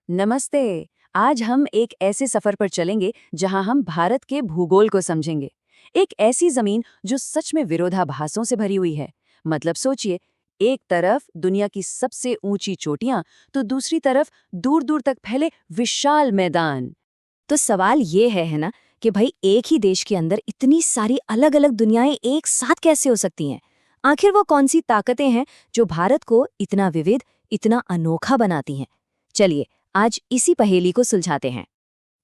नमस्ते। आज हम एक ऐसे सफर पर चलेंगे जहां हम भारत के भूगोल को समझेंगे। एक ऐसी जमीन जो सच में विरोधाभासों से भरी हुई है। मतलब सोचिए, एक तरफ दुनिया की सबसे ऊंची चोटियां, तो दूसरी तरफ दूर दूर तक फैले विशाल मैदान। तो सवाल ये है ना कि भाई एक ही देश के अंदर इतनी सारी अलग अलग दुनियाएं एक साथ कैसे हो सकती हैं। आखिर वो कौन सी ताकतें हैं जो भारत को इतना विविध, इतना अनोखा बनाती हैं। चलिए आज इसी पहेली को सुलझाते हैं।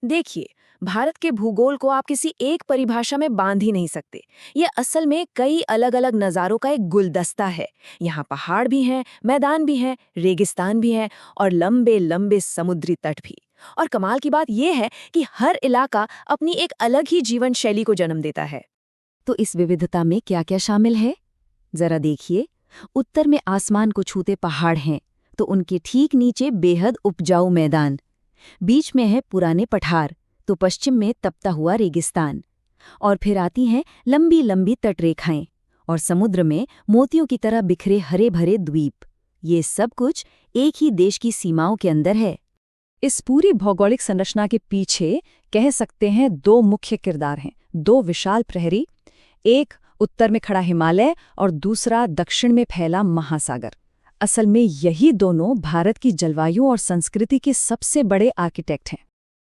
देखिए, भारत के भूगोल को आप किसी एक परिभाषा में बांध ही नहीं सकते। ये असल में कई अलग अलग नज़ारों का एक गुलदस्ता है। यहाँ पहाड़ भी हैं, मैदान भी हैं, रेगिस्तान भी हैं और लंबे लंबे समुद्री तट भी। और कमाल की बात यह है कि हर इलाका अपनी एक अलग ही जीवन शैली को जन्म देता है। तो इस विविधता में क्या क्या शामिल है, जरा देखिए। उत्तर में आसमान को छूते पहाड़ हैं, तो उनके ठीक नीचे बेहद उपजाऊ मैदान। बीच में है पुराने पठार, तो पश्चिम में तपता हुआ रेगिस्तान। और फिर आती हैं लंबी लंबी तटरेखाएं, और समुद्र में मोतियों की तरह बिखरे हरे भरे द्वीप। ये सब कुछ एक ही देश की सीमाओं के अंदर है। इस पूरी भौगोलिक संरचना के पीछे कह सकते हैं दो मुख्य किरदार हैं, दो विशाल प्रहरी। एक उत्तर में खड़ा हिमालय और दूसरा दक्षिण में फैला महासागर। असल में यही दोनों भारत की जलवायु और संस्कृति के सबसे बड़े आर्किटेक्ट हैं।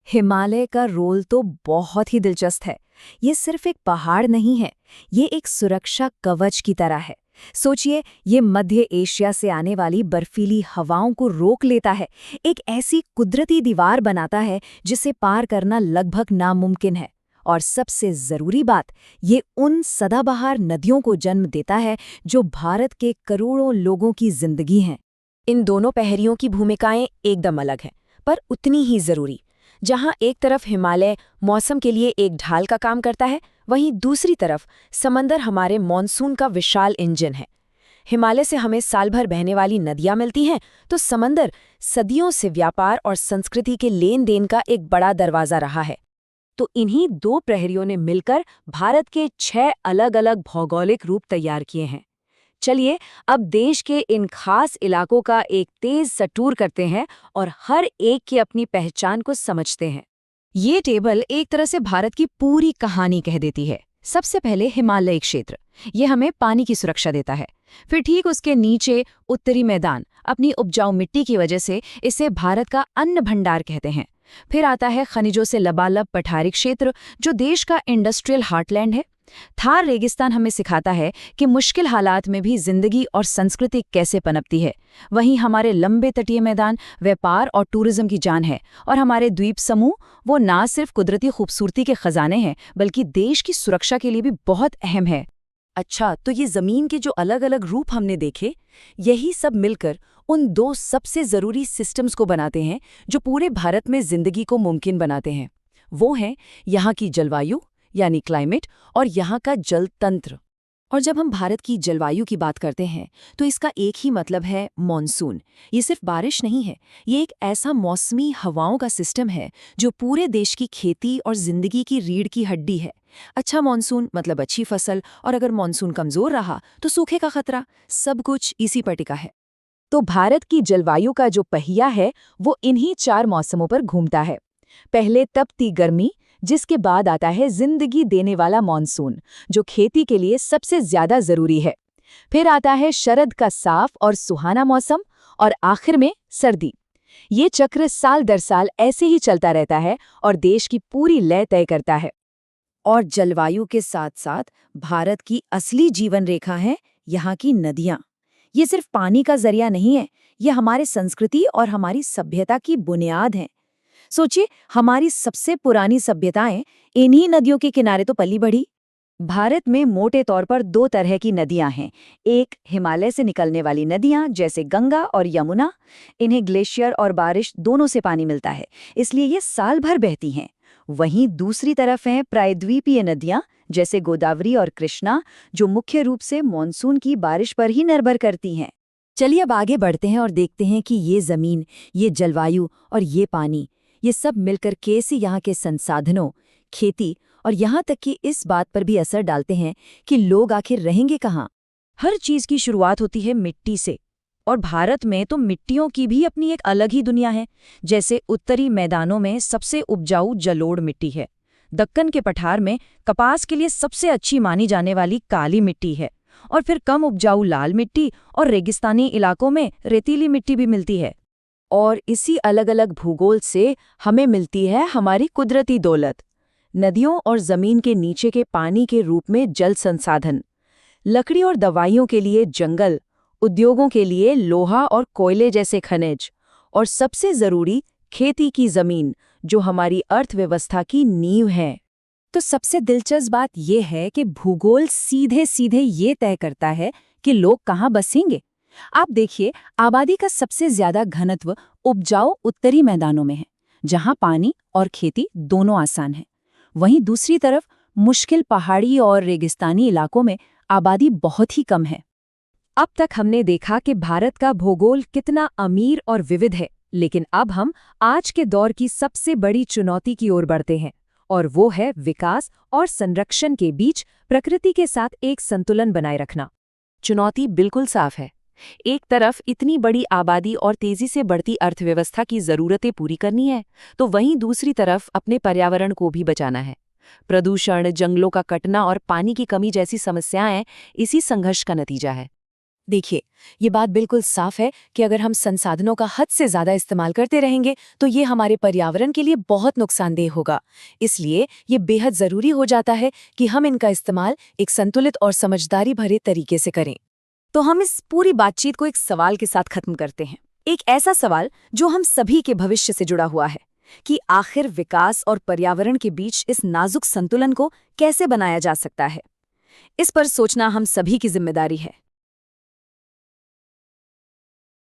हिमालय का रोल तो बहुत ही दिलचस्प है। ये सिर्फ एक पहाड़ नहीं है, ये एक सुरक्षा कवच की तरह है। सोचिए, ये मध्य एशिया से आने वाली बर्फीली हवाओं को रोक लेता है, एक ऐसी कुदरती दीवार बनाता है जिसे पार करना लगभग नामुमकिन है। और सबसे जरूरी बात, ये उन सदाबहार नदियों को जन्म देता है जो भारत के करोड़ों लोगों की जिंदगी हैं। इन दोनों पहरियों की भूमिकाएं एकदम अलग हैं, पर उतनी ही जरूरी। जहां एक तरफ हिमालय मौसम के लिए एक ढाल का काम करता है, वहीं दूसरी तरफ समंदर हमारे मॉनसून का विशाल इंजन है। हिमालय से हमें साल भर बहने वाली नदियां मिलती हैं, तो समंदर सदियों से व्यापार और संस्कृति के लेन देन का एक बड़ा दरवाजा रहा है। तो इन्हीं दो प्रहरियों ने मिलकर भारत के 6 अलग अलग भौगोलिक रूप तैयार किए हैं। चलिए अब देश के इन खास इलाकों का एक तेज सा टूर करते हैं और हर एक की अपनी पहचान को समझते हैं। ये टेबल एक तरह से भारत की पूरी कहानी कह देती है। सबसे पहले हिमालयी क्षेत्र, ये हमें पानी की सुरक्षा देता है। फिर ठीक उसके नीचे उत्तरी मैदान, अपनी उपजाऊ मिट्टी की वजह से इसे भारत का अन्न भंडार कहते हैं। फिर आता है खनिजों से लबालब पठारी क्षेत्र, जो देश का इंडस्ट्रियल हार्टलैंड है। थार रेगिस्तान हमें सिखाता है कि मुश्किल हालात में भी जिंदगी और संस्कृति कैसे पनपती है। वहीं हमारे लंबे तटीय मैदान व्यापार और टूरिज्म की जान है। और हमारे द्वीप समूह, वो ना सिर्फ कुदरती खूबसूरती के खजाने हैं, बल्कि देश की सुरक्षा के लिए भी बहुत अहम है। अच्छा, तो ये जमीन के जो अलग अलग रूप हमने देखे, यही सब मिलकर उन दो सबसे जरूरी सिस्टम्स को बनाते हैं जो पूरे भारत में जिंदगी को मुमकिन बनाते हैं। वो हैं यहाँ की जलवायु यानी क्लाइमेट और यहाँ का जल तंत्र। और जब हम भारत की जलवायु की बात करते हैं तो इसका एक ही मतलब है मॉनसून। ये सिर्फ बारिश नहीं है, ये एक ऐसा मौसमी हवाओं का सिस्टम है जो पूरे देश की खेती और जिंदगी की रीढ़ की हड्डी है। अच्छा मॉनसून मतलब अच्छी फसल, और अगर मॉनसून कमजोर रहा तो सूखे का खतरा। सब कुछ इसी पर टिका है। तो भारत की जलवायु का जो पहिया है वो इन्हीं 4 मौसमों पर घूमता है। पहले तपती गर्मी, जिसके बाद आता है जिंदगी देने वाला मॉनसून, जो खेती के लिए सबसे ज्यादा जरूरी है। फिर आता है शरद का साफ और सुहाना मौसम, और आखिर में सर्दी। ये चक्र साल दर साल ऐसे ही चलता रहता है और देश की पूरी लय तय करता है। और जलवायु के साथ साथ भारत की असली जीवन रेखा है यहाँ की नदियाँ। ये सिर्फ पानी का जरिया नहीं है, ये हमारे संस्कृति और हमारी सभ्यता की बुनियाद हैं। सोचिए, हमारी सबसे पुरानी सभ्यताएं इन्हीं नदियों के किनारे तो पली बढ़ी। भारत में मोटे तौर पर 2 तरह की नदियां हैं। एक हिमालय से निकलने वाली नदियां जैसे गंगा और यमुना, इन्हें ग्लेशियर और बारिश दोनों से पानी मिलता है, इसलिए ये साल भर बहती हैं। वहीं दूसरी तरफ हैं प्रायद्वीपीय नदियां जैसे गोदावरी और कृष्णा, जो मुख्य रूप से मानसून की बारिश पर ही निर्भर करती हैं। चलिए अब आगे बढ़ते हैं और देखते हैं कि ये जमीन, ये जलवायु और ये पानी, ये सब मिलकर कैसे यहाँ के संसाधनों, खेती और यहाँ तक कि इस बात पर भी असर डालते हैं कि लोग आखिर रहेंगे कहाँ। हर चीज की शुरुआत होती है मिट्टी से, और भारत में तो मिट्टियों की भी अपनी एक अलग ही दुनिया है। जैसे उत्तरी मैदानों में सबसे उपजाऊ जलोढ़ मिट्टी है, दक्कन के पठार में कपास के लिए सबसे अच्छी मानी जाने वाली काली मिट्टी है, और फिर कम उपजाऊ लाल मिट्टी और रेगिस्तानी इलाकों में रेतीली मिट्टी भी मिलती है। और इसी अलग अलग भूगोल से हमें मिलती है हमारी कुदरती दौलत, नदियों और जमीन के नीचे के पानी के रूप में जल संसाधन, लकड़ी और दवाइयों के लिए जंगल, उद्योगों के लिए लोहा और कोयले जैसे खनिज, और सबसे जरूरी खेती की जमीन, जो हमारी अर्थव्यवस्था की नींव है। तो सबसे दिलचस्प बात यह है कि भूगोल सीधे सीधे ये तय करता है कि लोग कहाँ बसेंगे। आप देखिए, आबादी का सबसे ज्यादा घनत्व उपजाऊ उत्तरी मैदानों में है, जहां पानी और खेती दोनों आसान है। वहीं दूसरी तरफ मुश्किल पहाड़ी और रेगिस्तानी इलाकों में आबादी बहुत ही कम है। अब तक हमने देखा कि भारत का भूगोल कितना अमीर और विविध है, लेकिन अब हम आज के दौर की सबसे बड़ी चुनौती की ओर बढ़ते हैं, और वो है विकास और संरक्षण के बीच प्रकृति के साथ एक संतुलन बनाए रखना। चुनौती बिल्कुल साफ है। एक तरफ इतनी बड़ी आबादी और तेजी से बढ़ती अर्थव्यवस्था की जरूरतें पूरी करनी है, तो वहीं दूसरी तरफ अपने पर्यावरण को भी बचाना है। प्रदूषण, जंगलों का कटना और पानी की कमी जैसी समस्याएं इसी संघर्ष का नतीजा है। देखिए, ये बात बिल्कुल साफ है कि अगर हम संसाधनों का हद से ज्यादा इस्तेमाल करते रहेंगे तो ये हमारे पर्यावरण के लिए बहुत नुकसानदेह होगा। इसलिए ये बेहद जरूरी हो जाता है कि हम इनका इस्तेमाल एक संतुलित और समझदारी भरे तरीके से करें। तो हम इस पूरी बातचीत को एक सवाल के साथ खत्म करते हैं, एक ऐसा सवाल जो हम सभी के भविष्य से जुड़ा हुआ है कि आखिर विकास और पर्यावरण के बीच इस नाजुक संतुलन को कैसे बनाया जा सकता है। इस पर सोचना हम सभी की जिम्मेदारी है।